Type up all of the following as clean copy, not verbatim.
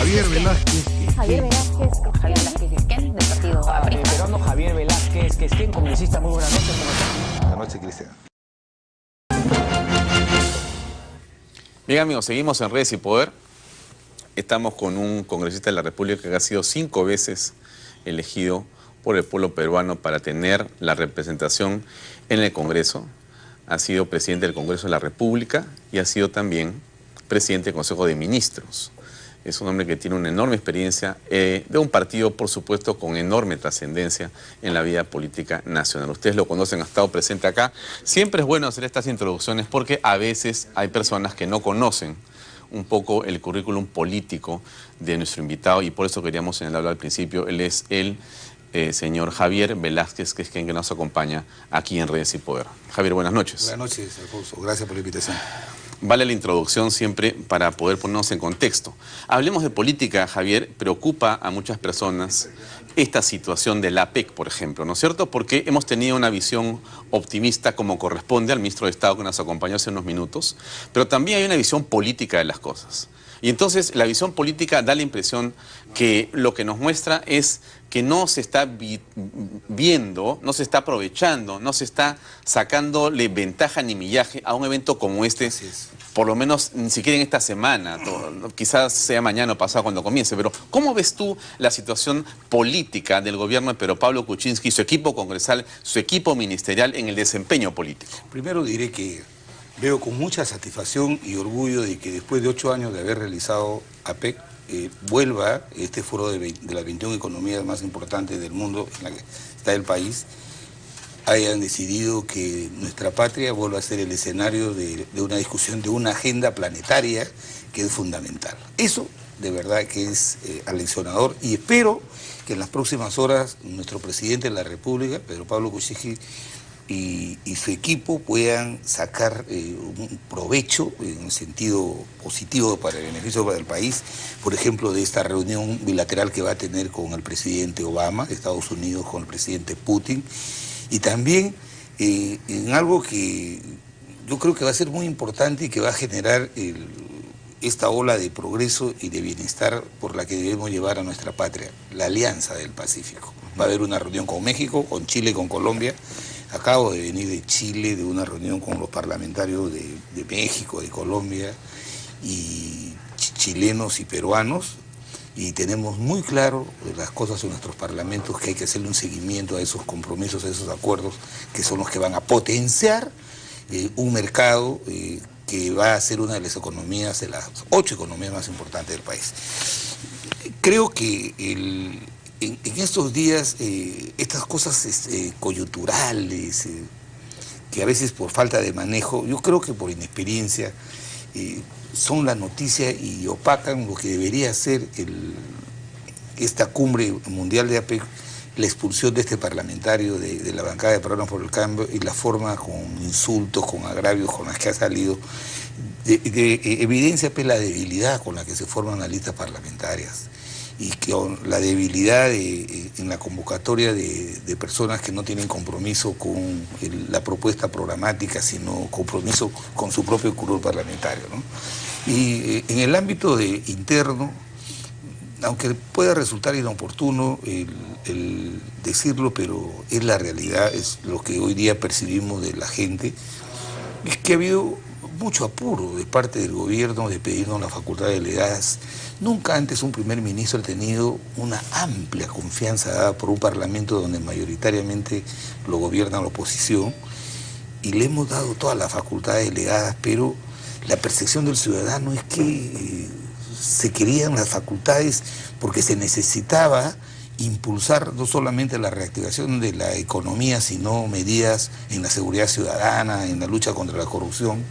Javier Velázquez Quesquén. Javier Velázquez Quesquén, del partido Aprista. Peruano Javier Velázquez Quesquén, congresista. Muy buenas noches. Buenas noches, Cristian. Bien, amigos, seguimos en Redes y Poder. Estamos con un congresista de la República que ha sido 5 veces elegido por el pueblo peruano para tener la representación en el Congreso. Ha sido presidente del Congreso de la República y ha sido también presidente del Consejo de Ministros. Es un hombre que tiene una enorme experiencia de un partido, por supuesto, con enorme trascendencia en la vida política nacional. Ustedes lo conocen, ha estado presente acá. Siempre es bueno hacer estas introducciones porque a veces hay personas que no conocen un poco el currículum político de nuestro invitado y por eso queríamos señalarlo al principio. Él es el señor Javier Velázquez Quesquén, que nos acompaña aquí en Redes y Poder. Javier, buenas noches. Buenas noches, Alfonso. Gracias por la invitación. Vale la introducción siempre para poder ponernos en contexto. Hablemos de política, Javier. Preocupa a muchas personas esta situación de la APEC, por ejemplo, ¿no es cierto? Porque hemos tenido una visión optimista como corresponde al ministro de Estado que nos acompañó hace unos minutos, pero también hay una visión política de las cosas. Y entonces la visión política da la impresión que lo que nos muestra es que no se está viendo, no se está aprovechando, no se está sacándole ventaja ni millaje a un evento como este, por lo menos ni siquiera en esta semana, quizás sea mañana o pasado cuando comience, pero ¿cómo ves tú la situación política del gobierno de Pedro Pablo Kuczynski, su equipo congresal, su equipo ministerial en el desempeño político? Primero diré que veo con mucha satisfacción y orgullo de que después de 8 años de haber realizado APEC, vuelva este foro de las 21 economías más importantes del mundo en la que está el país, hayan decidido que nuestra patria vuelva a ser el escenario de una discusión de una agenda planetaria que es fundamental. Eso de verdad que es aleccionador y espero que en las próximas horas nuestro presidente de la República, Pedro Pablo Kuczynski, y su equipo puedan sacar un provecho en sentido positivo para el beneficio del país, por ejemplo, de esta reunión bilateral que va a tener con el presidente Obama de Estados Unidos, con el presidente Putin, y también en algo que yo creo que va a ser muy importante y que va a generar esta ola de progreso y de bienestar por la que debemos llevar a nuestra patria, la Alianza del Pacífico. Va a haber una reunión con México, con Chile, con Colombia. Acabo de venir de Chile, de una reunión con los parlamentarios de México, de Colombia, y chilenos y peruanos, y tenemos muy claro las cosas en nuestros parlamentos, que hay que hacerle un seguimiento a esos compromisos, a esos acuerdos, que son los que van a potenciar un mercado que va a ser una de las economías, de las 8 economías más importantes del país. Creo que en estos días, estas cosas coyunturales, que a veces por falta de manejo, yo creo que por inexperiencia, son la noticia y opacan lo que debería ser esta cumbre mundial de APEC, la expulsión de este parlamentario de la bancada de Peruanos por el Cambio y la forma con insultos, con agravios con las que ha salido, evidencia pues, la debilidad con la que se forman las listas parlamentarias y con la debilidad en la convocatoria de personas que no tienen compromiso con la propuesta programática, sino compromiso con su propio curul parlamentario, ¿no? Y en el ámbito interno, aunque pueda resultar inoportuno el decirlo, pero es la realidad, es lo que hoy día percibimos de la gente, es que ha habido mucho apuro de parte del gobierno de pedirnos la facultad de delegadas. Nunca antes un primer ministro ha tenido una amplia confianza dada por un parlamento donde mayoritariamente lo gobierna la oposición, y le hemos dado todas las facultades delegadas, pero la percepción del ciudadano es que se querían las facultades porque se necesitaba impulsar no solamente la reactivación de la economía, sino medidas en la seguridad ciudadana, en la lucha contra la corrupción,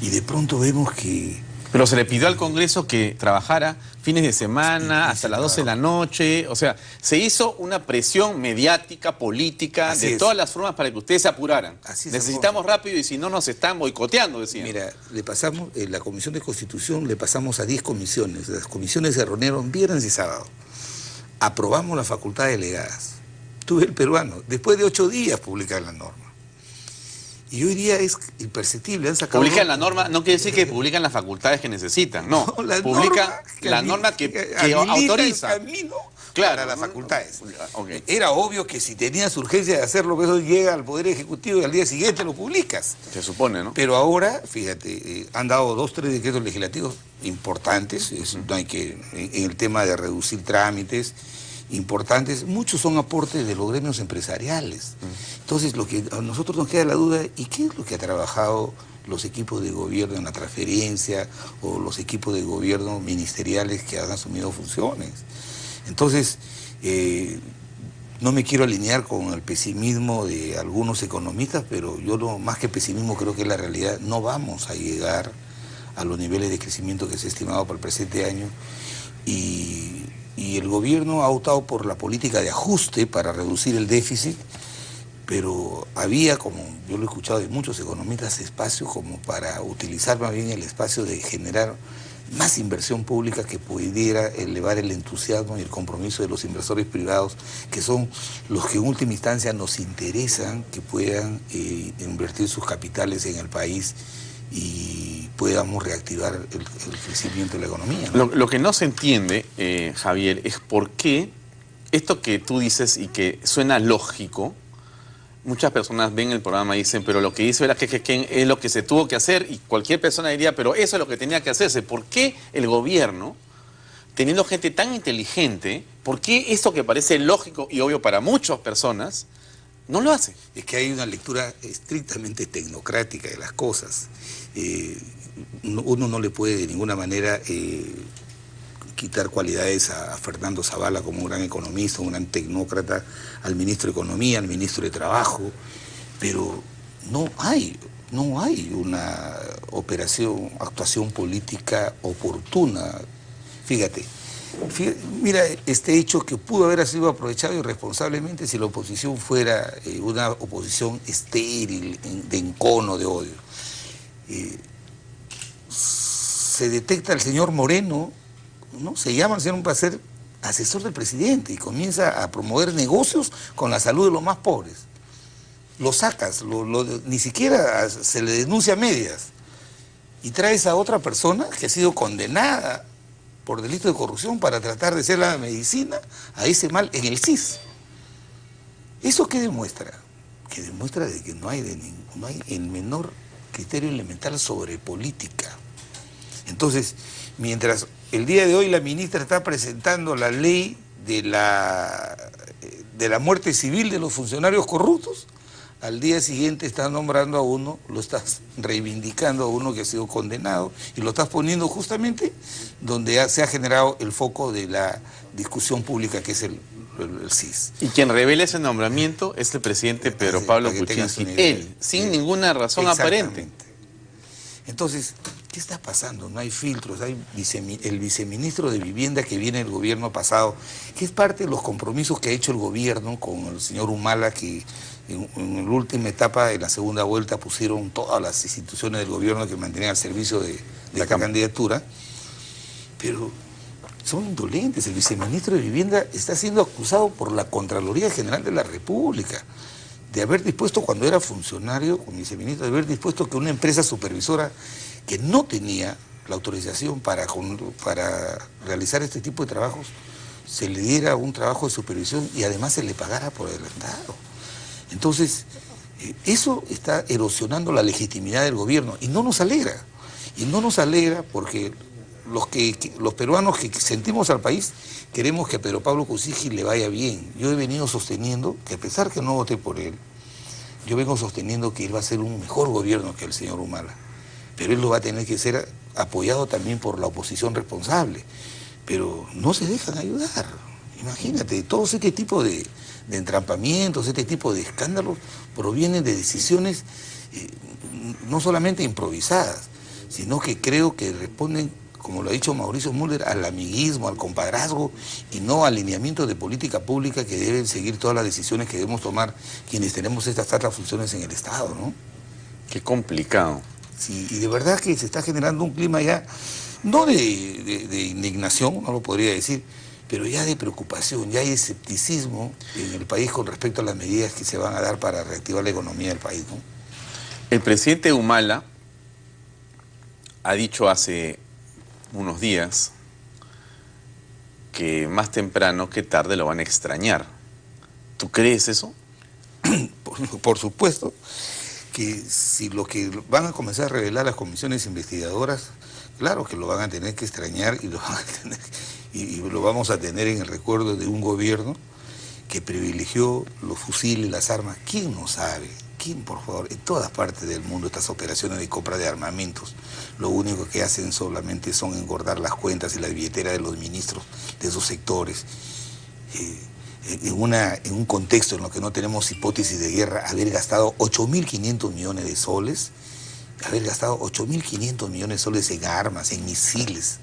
y de pronto vemos que... Pero se le pidió al Congreso que trabajara fines de semana, hasta las 12 de la noche, o sea, se hizo una presión mediática, política, de todas las formas para que ustedes se apuraran. Necesitamos rápido y si no nos están boicoteando, decían. Mira, le pasamos, la Comisión de Constitución le pasamos a 10 comisiones, las comisiones se reunieron viernes y sábado, aprobamos las facultades delegadas, tuve el peruano, después de 8 días publicar la norma. Y hoy día es imperceptible. Han sacado Publican la norma, no quiere decir que publican las facultades que necesitan, no. Publican la norma que autoriza. El camino Claro, para las facultades. Okay. Era obvio que si tenías urgencia de hacerlo, eso llega al Poder Ejecutivo y al día siguiente lo publicas. Se supone, ¿no? Pero ahora, fíjate, han dado 2, 3 decretos legislativos importantes, no hay que, en el tema de reducir trámites, importantes, muchos son aportes de los gremios empresariales. Entonces, lo que a nosotros nos queda la duda, ¿y qué es lo que ha trabajado los equipos de gobierno en la transferencia o los equipos de gobierno ministeriales que han asumido funciones? Entonces, no me quiero alinear con el pesimismo de algunos economistas, pero yo más que pesimismo creo que es la realidad. No vamos a llegar a los niveles de crecimiento que se ha estimado para el presente año y el gobierno ha optado por la política de ajuste para reducir el déficit, pero había, como yo lo he escuchado de muchos economistas, espacio como para utilizar más bien el espacio de generar más inversión pública que pudiera elevar el entusiasmo y el compromiso de los inversores privados, que son los que en última instancia nos interesan que puedan invertir sus capitales en el país y podamos reactivar el crecimiento de la economía, ¿no? Lo que no se entiende, Javier, es por qué esto que tú dices y que suena lógico, muchas personas ven el programa y dicen, pero lo que hizo Velázquez es lo que se tuvo que hacer, y cualquier persona diría, pero eso es lo que tenía que hacerse. ¿Por qué el gobierno, teniendo gente tan inteligente, por qué esto que parece lógico y obvio para muchas personas, no lo hace? Es que hay una lectura estrictamente tecnocrática de las cosas. Uno no le puede de ninguna manera quitar cualidades a Fernando Zavala como un gran economista, un gran tecnócrata, al ministro de Economía, al ministro de Trabajo, pero no hay una actuación política oportuna. Fíjate, mira este hecho que pudo haber sido aprovechado irresponsablemente si la oposición fuera una oposición estéril, de encono, de odio. Se detecta al señor Moreno, ¿no? Se llama al señor para ser asesor del presidente y comienza a promover negocios con la salud de los más pobres. Lo sacas, ni siquiera se le denuncia a medias. Y traes a otra persona que ha sido condenada por delito de corrupción para tratar de hacer la medicina a ese mal en el CIS. ¿Eso qué demuestra? Que demuestra de que no hay el menor criterio elemental sobre política. Entonces, mientras el día de hoy la ministra está presentando la ley de la muerte civil de los funcionarios corruptos, al día siguiente estás nombrando a uno, lo estás reivindicando a uno que ha sido condenado y lo estás poniendo justamente donde se ha generado el foco de la discusión pública, que es el CIS. Y quien revela ese nombramiento es el presidente Pedro Pablo Kuczynski, él, sin ninguna razón aparente. Entonces, ¿qué está pasando? No hay filtros, hay el viceministro de Vivienda que viene del gobierno pasado, que es parte de los compromisos que ha hecho el gobierno con el señor Humala, que en la última etapa de la segunda vuelta pusieron todas las instituciones del gobierno que mantenían al servicio de la candidatura, pero son indolentes. El viceministro de Vivienda está siendo acusado por la Contraloría General de la República de haber dispuesto, cuando era funcionario, como viceministro, de haber dispuesto que una empresa supervisora que no tenía la autorización para realizar este tipo de trabajos, se le diera un trabajo de supervisión y además se le pagara por adelantado. Entonces, eso está erosionando la legitimidad del gobierno y no nos alegra. Y no nos alegra porque los peruanos que sentimos al país queremos que a Pedro Pablo Kuczynski le vaya bien. Yo he venido sosteniendo que, a pesar que no voté por él, yo vengo sosteniendo que él va a ser un mejor gobierno que el señor Humala. Pero él lo va a tener que ser apoyado también por la oposición responsable. Pero no se dejan ayudar. Imagínate, todo este tipo de entrampamientos, este tipo de escándalos provienen de decisiones no solamente improvisadas, sino que creo que responden, como lo ha dicho Mauricio Müller, al amiguismo, al compadrazgo y no al alineamiento de política pública que deben seguir todas las decisiones que debemos tomar quienes tenemos estas altas funciones en el Estado, ¿no? Qué complicado. Sí, y de verdad que se está generando un clima ya, no de indignación, no lo podría decir, pero ya de preocupación, ya hay escepticismo en el país con respecto a las medidas que se van a dar para reactivar la economía del país, ¿no? El presidente Humala ha dicho hace unos días que más temprano que tarde lo van a extrañar. ¿Tú crees eso? Por supuesto que si lo que van a comenzar a revelar las comisiones investigadoras, claro que lo van a tener que extrañar y lo vamos a tener en el recuerdo de un gobierno que privilegió los fusiles, las armas. ¿Quién no sabe? ¿Quién, por favor? En todas partes del mundo estas operaciones de compra de armamentos, lo único que hacen solamente son engordar las cuentas y la billetera de los ministros de esos sectores. En un contexto en el que no tenemos hipótesis de guerra, haber gastado 8.500 millones de soles, haber gastado 8.500 millones de soles en armas, en misiles.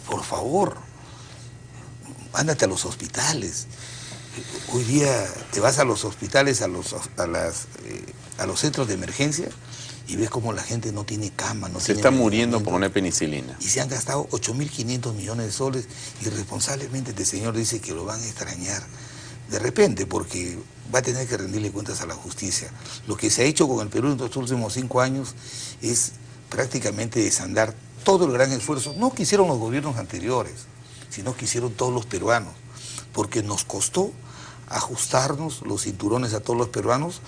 Por favor, ándate a los hospitales. Hoy día te vas a los hospitales, a los centros de emergencia y ves como la gente no tiene cama, no se tiene está muriendo medicamento. por una penicilina. Y se han gastado 8.500 millones de soles y responsablemente este señor dice que lo van a extrañar de repente porque va a tener que rendirle cuentas a la justicia. Lo que se ha hecho con el Perú en estos últimos 5 años es prácticamente desandar todo el gran esfuerzo, no que hicieron los gobiernos anteriores, sino que hicieron todos los peruanos, porque nos costó ajustarnos los cinturones a todos los peruanos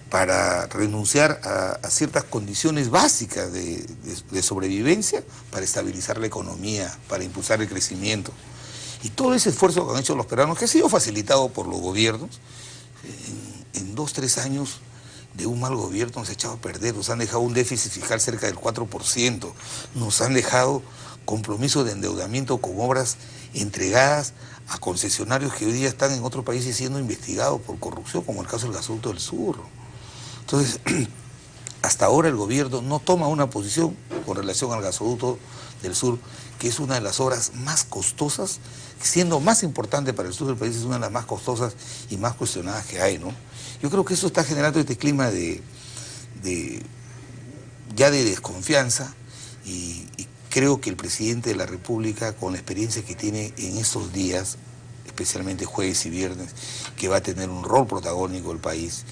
para renunciar a ciertas condiciones básicas de sobrevivencia, para estabilizar la economía, para impulsar el crecimiento. Y todo ese esfuerzo que han hecho los peruanos, que ha sido facilitado por los gobiernos, en 2 o 3 años de un mal gobierno nos ha echado a perder, nos han dejado un déficit fiscal cerca del 4%, nos han dejado compromisos de endeudamiento con obras entregadas a concesionarios que hoy día están en otros países siendo investigados por corrupción, como el caso del Gasoducto del Sur. Entonces, hasta ahora el gobierno no toma una posición con relación al Gasoducto del Sur, que es una de las obras más costosas, siendo más importante para el sur del país, es una de las más costosas y más cuestionadas que hay, ¿no? Yo creo que eso está generando este clima de desconfianza y creo que el presidente de la República, con la experiencia que tiene en estos días, especialmente jueves y viernes, que va a tener un rol protagónico el país,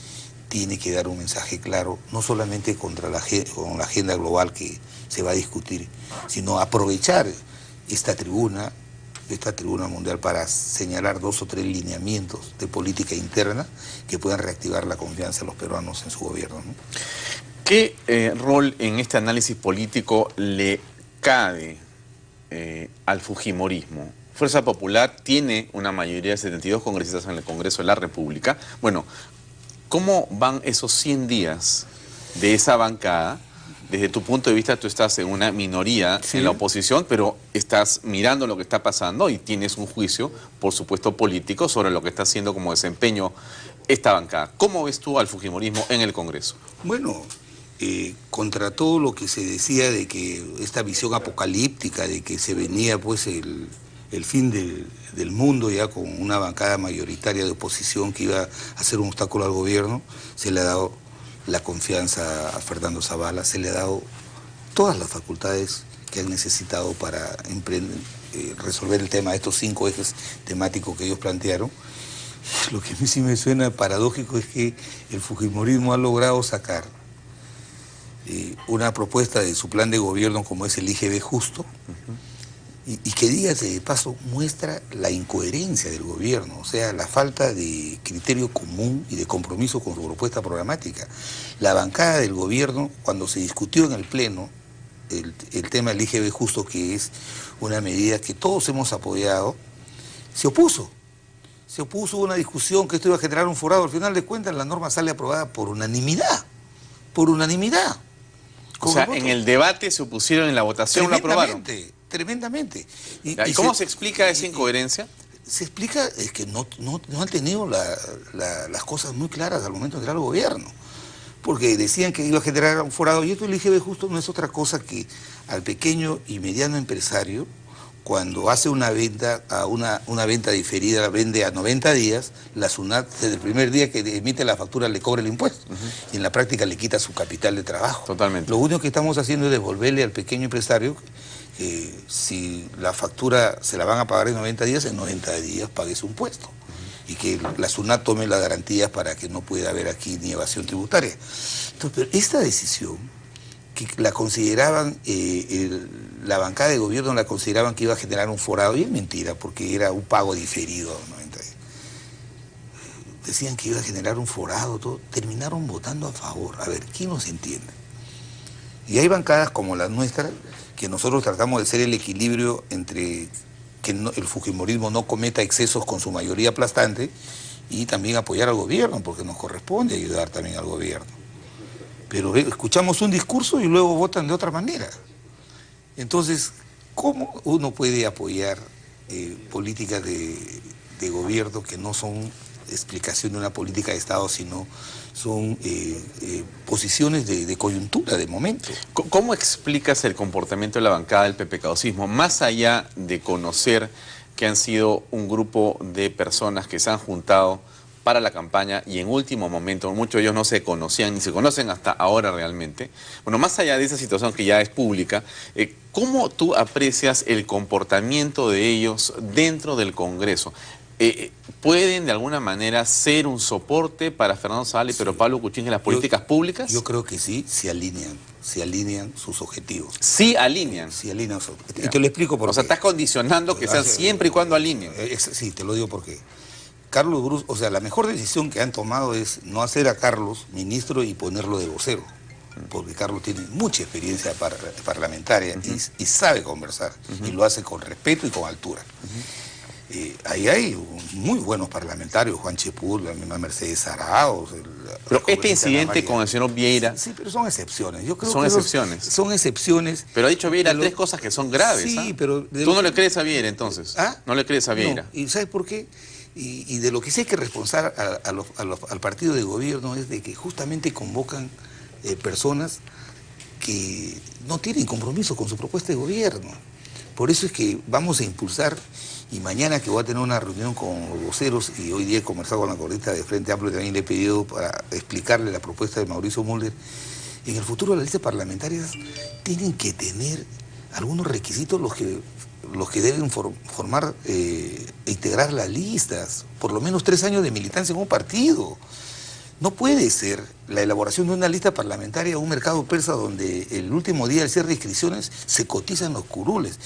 tiene que dar un mensaje claro, no solamente con la agenda global que se va a discutir, sino aprovechar esta tribuna mundial para señalar 2 o 3 lineamientos de política interna que puedan reactivar la confianza de los peruanos en su gobierno, ¿no? ¿Qué rol en este análisis político le cabe al fujimorismo? Fuerza Popular tiene una mayoría de 72 congresistas en el Congreso de la República. Bueno, ¿cómo van esos 100 días de esa bancada? Desde tu punto de vista, tú estás en una minoría en la oposición, pero estás mirando lo que está pasando y tienes un juicio, por supuesto, político sobre lo que está haciendo como desempeño esta bancada. ¿Cómo ves tú al fujimorismo en el Congreso? Bueno, contra todo lo que se decía de que esta visión apocalíptica, de que se venía pues el fin del mundo ya con una bancada mayoritaria de oposición que iba a ser un obstáculo al gobierno, se le ha dado la confianza a Fernando Zavala, se le ha dado todas las facultades que han necesitado para resolver el tema de estos 5 ejes temáticos que ellos plantearon. Lo que a mí sí me suena paradójico es que el fujimorismo ha logrado sacar una propuesta de su plan de gobierno como es el IGB justo, y que diga de paso muestra la incoherencia del gobierno, o sea, la falta de criterio común y de compromiso con su propuesta programática. La bancada del gobierno, cuando se discutió en el Pleno el tema del IGB justo, que es una medida que todos hemos apoyado, se opuso. Se opuso a una discusión que esto iba a generar un forado. Al final de cuentas, la norma sale aprobada por unanimidad. Por unanimidad. O sea, en el debate se opusieron, en la votación lo aprobaron. Tremendamente. ¿Y cómo se explica esa incoherencia? Se explica es que no han tenido las cosas muy claras al momento de entrar al gobierno. Porque decían que iba a generar un forado. Y esto del IGB justo no es otra cosa que al pequeño y mediano empresario, cuando hace una venta una venta diferida, la vende a 90 días, la SUNAT desde el primer día que emite la factura le cobra el impuesto. Y en la práctica le quita su capital de trabajo. Totalmente. Lo único que estamos haciendo es devolverle al pequeño empresario si la factura se la van a pagar en 90 días, en 90 días pague su impuesto. y que la SUNAT tome las garantías para que no pueda haber aquí ni evasión tributaria. Entonces, pero esta decisión, que la consideraban, la bancada de gobierno la consideraban que iba a generar un forado, y es mentira, porque era un pago diferido, ¿no? Decían que iba a generar un forado, todo, terminaron votando a favor. A ver, ¿quién nos entiende? Y hay bancadas como la nuestra, que nosotros tratamos de ser el equilibrio entre que el fujimorismo no cometa excesos con su mayoría aplastante y también apoyar al gobierno, porque nos corresponde ayudar también al gobierno. Pero escuchamos un discurso y luego votan de otra manera. Entonces, ¿cómo uno puede apoyar políticas de gobierno que no son explicación de una política de Estado, sino son posiciones de coyuntura, de momento? ¿Cómo explicas el comportamiento de la bancada del PPK-osismo, más allá de conocer que han sido un grupo de personas que se han juntado para la campaña y en último momento, muchos de ellos no se conocían ni se conocen hasta ahora realmente? Bueno, más allá de esa situación que ya es pública, ¿cómo tú aprecias el comportamiento de ellos dentro del Congreso? ¿Pueden de alguna manera ser un soporte para Fernando Zavala y Pedro Pablo Kuczynski en las políticas públicas? Yo creo que sí, se alinean sus objetivos. Sí alinean. Sí alinean sus objetivos. Y te lo explico por qué. O sea, estás condicionando que sean siempre y cuando alineen. Sí, te lo digo porque Carlos Brus, o sea, la mejor decisión que han tomado es no hacer a Carlos ministro y ponerlo de vocero, porque Carlos tiene mucha experiencia parlamentaria y sabe conversar, y lo hace con respeto y con altura. Ahí hay muy buenos parlamentarios, Juan Chepul, la misma Mercedes Arauz. Pero este incidente con el señor Vieira... Sí, pero son excepciones. Yo creo son que excepciones. Son excepciones. Pero ha dicho Vieira tres cosas que son graves. Sí, pero... ¿Tú no le crees a Vieira entonces? ¿Ah? ¿No le crees a Vieira? No. ¿Y sabes por qué? Y de lo que sí hay que responsar al partido de gobierno es de que justamente convocan personas que no tienen compromiso con su propuesta de gobierno. Por eso es que vamos a impulsar, y mañana que voy a tener una reunión con los voceros, y hoy día he conversado con la coordinadora de Frente Amplio, también le he pedido para explicarle la propuesta de Mauricio Müller. En el futuro las listas parlamentarias tienen que tener algunos requisitos los que deben formar e integrar las listas, por lo menos 3 años de militancia en un partido. No puede ser la elaboración de una lista parlamentaria un mercado persa donde el último día del cierre de inscripciones se cotizan los curules.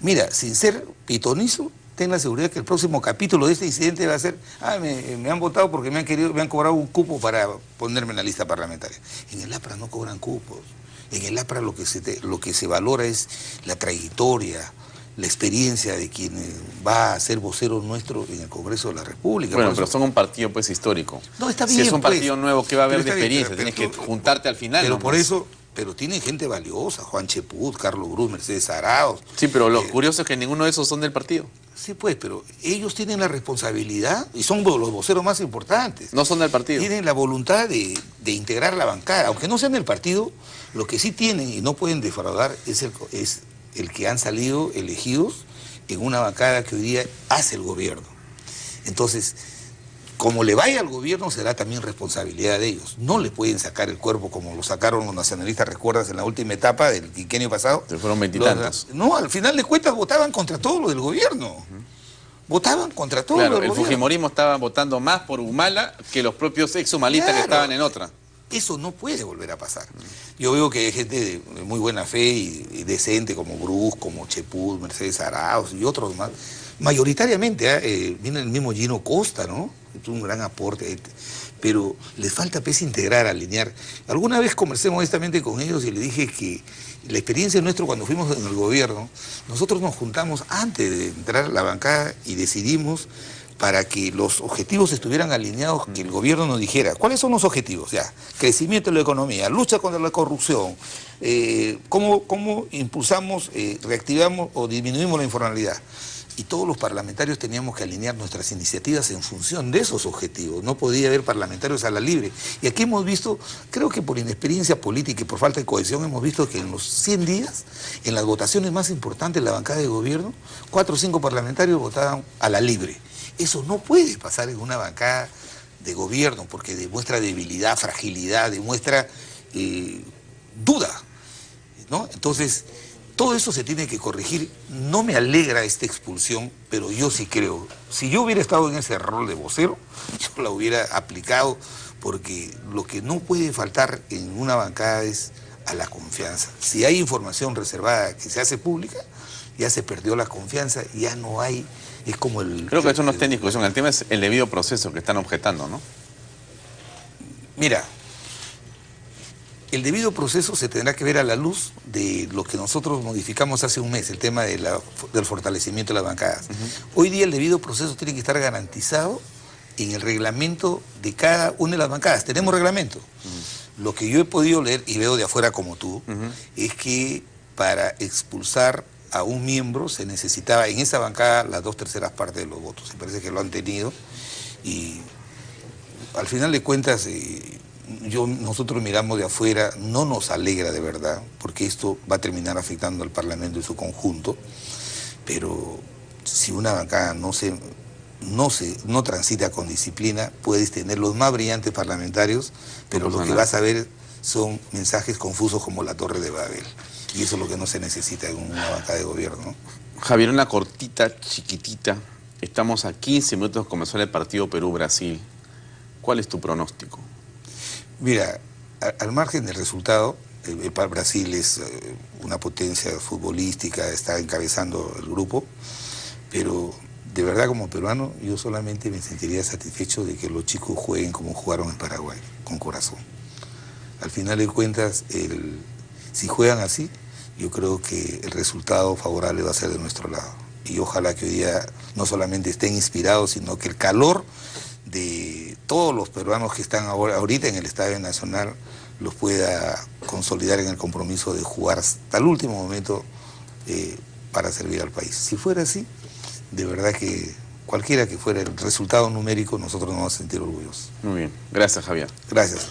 Mira, sin ser pitonizo, ten la seguridad que el próximo capítulo de este incidente va a ser: me han votado porque me han cobrado un cupo para ponerme en la lista parlamentaria. En el APRA no cobran cupos. En el APRA lo que se valora es la trayectoria, la experiencia de quien va a ser vocero nuestro en el Congreso de la República. Bueno, pero son un partido pues histórico. No, está bien. Si es un partido nuevo, ¿qué va a haber de experiencia? Bien, Tienes que juntarte al final. Pero por eso, pero tienen gente valiosa: Juan Cheput, Carlos Brus, Mercedes Arauz. Sí, pero lo curioso es que ninguno de esos son del partido. Sí, pues, pero ellos tienen la responsabilidad y son los voceros más importantes. No son del partido. Tienen la voluntad de integrar la bancada. Aunque no sean del partido, lo que sí tienen y no pueden defraudar es el que han salido elegidos en una bancada que hoy día hace el gobierno. Entonces, como le vaya al gobierno, será también responsabilidad de ellos. No le pueden sacar el cuerpo como lo sacaron los nacionalistas, ¿recuerdas? En la última etapa del quinquenio pasado. Se fueron 20 y tantos. No, al final de cuentas votaban contra todo lo del gobierno. Votaban contra todo lo del gobierno. El fujimorismo estaba votando más por Humala que los propios ex-humalistas que estaban en otra. Eso no puede volver a pasar. Yo veo que hay gente de muy buena fe y decente como Brus, como Cheput, Mercedes Arauz y otros más. Mayoritariamente, viene el mismo Gino Costa, ¿no? Es un gran aporte. Pero les falta integrar, alinear. Alguna vez conversé modestamente con ellos y les dije que la experiencia nuestra cuando fuimos en el gobierno, nosotros nos juntamos antes de entrar a la bancada y decidimos, para que los objetivos estuvieran alineados, que el gobierno nos dijera cuáles son los objetivos. Ya, crecimiento de la economía, lucha contra la corrupción, cómo impulsamos, reactivamos o disminuimos la informalidad. Y todos los parlamentarios teníamos que alinear nuestras iniciativas en función de esos objetivos. No podía haber parlamentarios a la libre. Y aquí hemos visto, creo que por inexperiencia política y por falta de cohesión, hemos visto que en los 100 días, en las votaciones más importantes de la bancada de gobierno, 4 o 5 parlamentarios votaban a la libre. Eso no puede pasar en una bancada de gobierno, porque demuestra debilidad, fragilidad, demuestra duda, ¿no? Entonces, todo eso se tiene que corregir. No me alegra esta expulsión, pero yo sí creo. Si yo hubiera estado en ese rol de vocero, yo la hubiera aplicado, porque lo que no puede faltar en una bancada es a la confianza. Si hay información reservada que se hace pública, ya se perdió la confianza, ya no hay, es como el... Creo que eso no está en discusión, el tema es el debido proceso que están objetando, ¿no? Mira, el debido proceso se tendrá que ver a la luz de lo que nosotros modificamos hace un mes, el tema de del fortalecimiento de las bancadas. Hoy día el debido proceso tiene que estar garantizado en el reglamento de cada una de las bancadas. Tenemos reglamento. Lo que yo he podido leer, y veo de afuera como tú, es que para expulsar a un miembro se necesitaba en esa bancada las 2/3 partes de los votos. Me parece que lo han tenido y al final de cuentas nosotros miramos de afuera, no nos alegra de verdad, porque esto va a terminar afectando al Parlamento en su conjunto, pero si una bancada no transita con disciplina, puedes tener los más brillantes parlamentarios, pero lo que vas a ver son mensajes confusos como la Torre de Babel. Y eso es lo que no se necesita en una bancada de gobierno. Javier, una cortita, chiquitita. Estamos a 15 minutos de comenzar el partido Perú-Brasil. ¿Cuál es tu pronóstico? Mira, al margen del resultado, Brasil es una potencia futbolística, está encabezando el grupo, pero de verdad como peruano yo solamente me sentiría satisfecho de que los chicos jueguen como jugaron en Paraguay, con corazón. Al final de cuentas, si juegan así, yo creo que el resultado favorable va a ser de nuestro lado. Y ojalá que hoy día no solamente estén inspirados, sino que el calor de todos los peruanos que están ahorita en el Estadio Nacional los pueda consolidar en el compromiso de jugar hasta el último momento para servir al país. Si fuera así, de verdad que cualquiera que fuera el resultado numérico, nosotros nos vamos a sentir orgullosos. Muy bien. Gracias, Javier. Gracias.